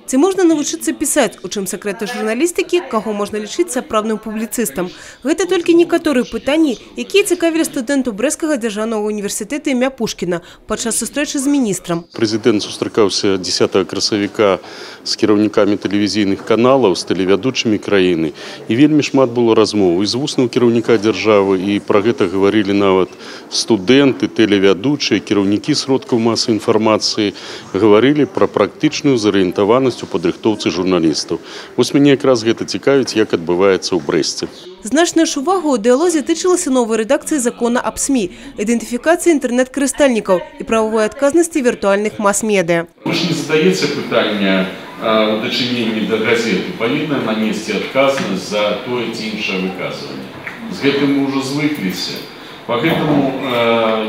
Ці можна навучыцца пісаць, у чым сакрэты журналістыкі, каго можна лічыць сапраўдным публіцыстам? Гэта толькі некаторыя пытанні, якія цікавілі студэнту Брэсцкага дзяржаўнага універсітэта імя Пушкіна падчас сустрэчы з міністрам. Прэзідэнт сустракаўся 10 красавіка з кіраўнікамі тэлевізійных каналаў, з тэлевядучымі краіны. І вельмі шмат было размоў і з вуснаў кіраўніка дзяржавы, і пра гэта гаварылі нават студэнты, тэлевядучыя, кіраўнікі сродкаў масавай інфармацыі, гаварылі пра практычную зарыентаванасць у падрыхтоўцы журналістаў. Вось мяне якраз гэта цікавіць, як адбываецца ў Брэсце. Значная ж увага ў дыялозе тычылася новай рэдакцыі закона аб СМІ, ідэнтыфікацыі інтэрнэт-карыстальнікаў і правовой адказнасці віртуальных мас-медыа. Вы ж не задаецца пытання ў дачыненні да газеты, павінна нанесці адказнасць за тое ці іншае выказванне. З гэтым мы ўжо звыкліся. Поэтому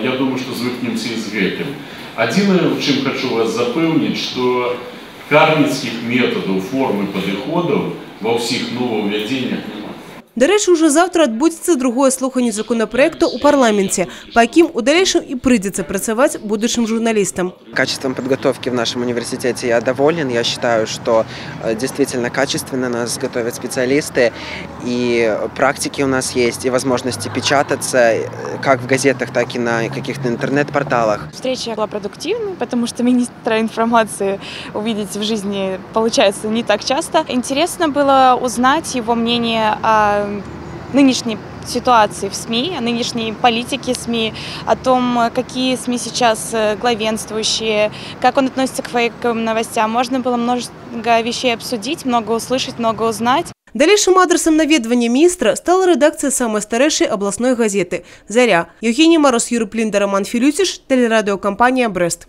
я думаю, што звыкнемся і з гэтым. Адзінае, у чым хочу вас запэўніць, што карніцкіх метадаў, форм і падыходаў ва ўсіх новаўвядзеннях няма. Дарэчы, ўжо заўтра адбудзецца другое слуханне законапраекта ў парламенце, па якім у далейшым і прыйдзецца працаваць будучым журналистам. Качеством подготовки в нашем университете я доволен. Я считаю, что действительно качественно нас готовят специалисты, и практики у нас есть, и возможности печататься как в газетах, так и на каких-то интернет-порталах. Встреча была продуктивной, потому что министра информации увидеть в жизни получается не так часто. Интересно было узнать его мнение о нынешней ситуации в СМИ, о нынешней политике СМИ, о том, какие СМИ сейчас главенствующие, как он относится к фейковым новостям. Можно было множество вещей обсудить, много услышать, много узнать. Далейшым адресам наведвання міністра стала рэдакцыя самай старэйшай абласной газеты «Заря». Евгений Мороз, Юрий Плинда, Роман Филютиш, телерадиокомпания «Брест».